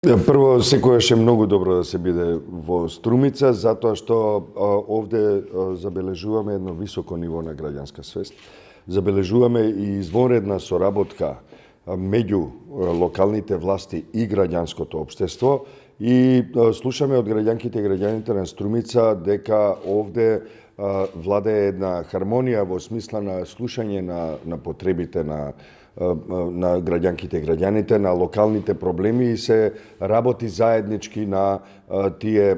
Прво, секогаш е многу добро да се биде во Струмица, затоа што овде забележуваме едно високо ниво на граѓанска свест. Забележуваме и извонредна соработка меѓу локалните власти и граѓанското општество и слушаме од граѓанките и граѓаните на Струмица дека овде владее една хармонија во смисла на слушање на потребите на граѓанките и граѓаните, на локалните проблеми и се работи заеднички на тие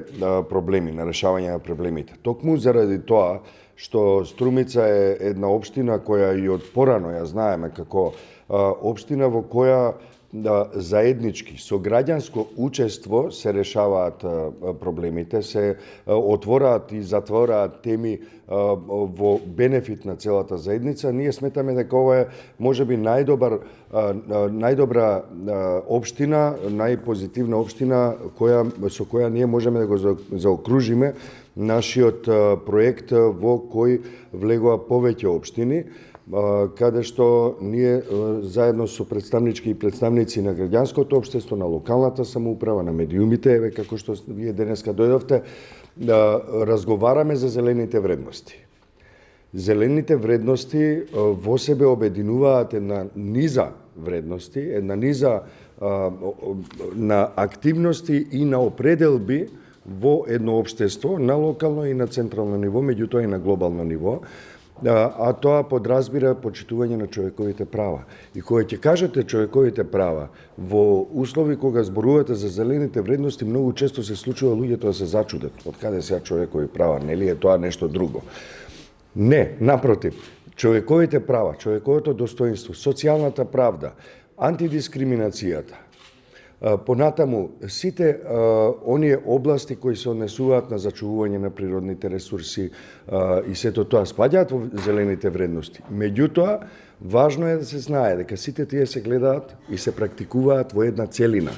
проблеми, на решавање на проблемите. Токму заради тоа што Струмица е една општина која и од порано ја знаеме како општина во која заеднички, со граѓанско учество се решаваат проблемите, се отвораат и затвораат теми во бенефит на целата заедница. Ние сметаме дека ова е можеби најдобра општина, најпозитивна општина со која ние можеме да го заокружиме нашиот проект во кој влегува повеќе општини, каде што ние заедно со представнички и представници на граѓанското општество, на локалната самоуправа, на медиумите, еве како што вие денеска дојдовте, разговараме за зелените вредности. Зелените вредности во себе обединуваат една низа вредности, една низа на активности и на определби во едно општество на локално и на централно ниво, меѓутоа и на глобално ниво, а тоа подразбира почитување на човековите права. И кога ќе кажете човековите права во услови кога зборувате за зелените вредности, многу често се случува луѓето да се зачудат. Од каде сега човекови права? Нели е тоа нешто друго? Не, напротив. Човековите права, човековото достоинство, социјалната правда, антидискриминацијата, понатаму, сите оние области кои се однесуваат на зачувување на природните ресурси и сето тоа спаѓаат во зелените вредности. Меѓутоа, важно е да се знае дека сите тие се гледаат и се практикуваат во една целина.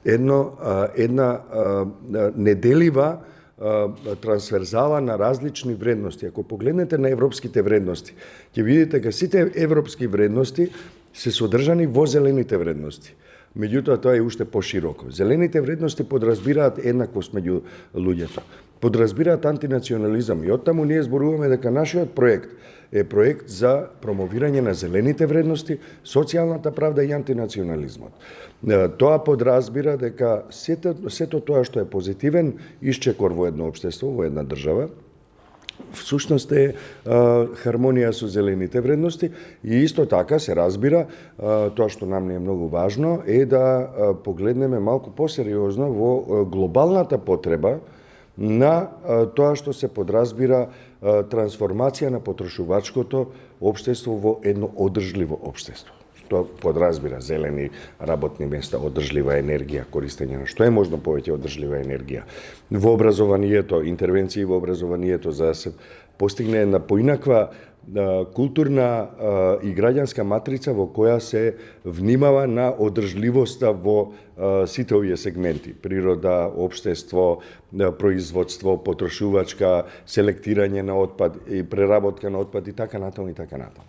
Една неделива трансверзала на различни вредности. Ако погледнете на европските вредности, ќе видите дека сите европски вредности се содржани во зелените вредности. Меѓутоа, тоа е уште пошироко. Зелените вредности подразбираат еднаквост меѓу луѓето. Подразбираат антинационализам и оттаму ние зборуваме дека нашиот проект е проект за промовирање на зелените вредности, социјалната правда и антинационализмот. Тоа подразбира дека сето тоа што е позитивен исчекор во едно општество, во една држава, всушност е хармонија со зелените вредности и исто така се разбира, тоа што нам не е многу важно, е да погледнеме малку посериозно во глобалната потреба на тоа што се подразбира трансформација на потрошувачкото општество во едно одржливо општество. Што подразбира зелени работни места, одржлива енергија, користење на што е можно повеќе одржлива енергија. Во образованието, интервенции во образованието за да се постигне една поинаква културна и граѓанска матрица во која се внимава на одржливоста во сите овие сегменти: природа, општество, производство, потрошувачка, селектирање на отпад и преработка на отпад и така натаму и така натаму.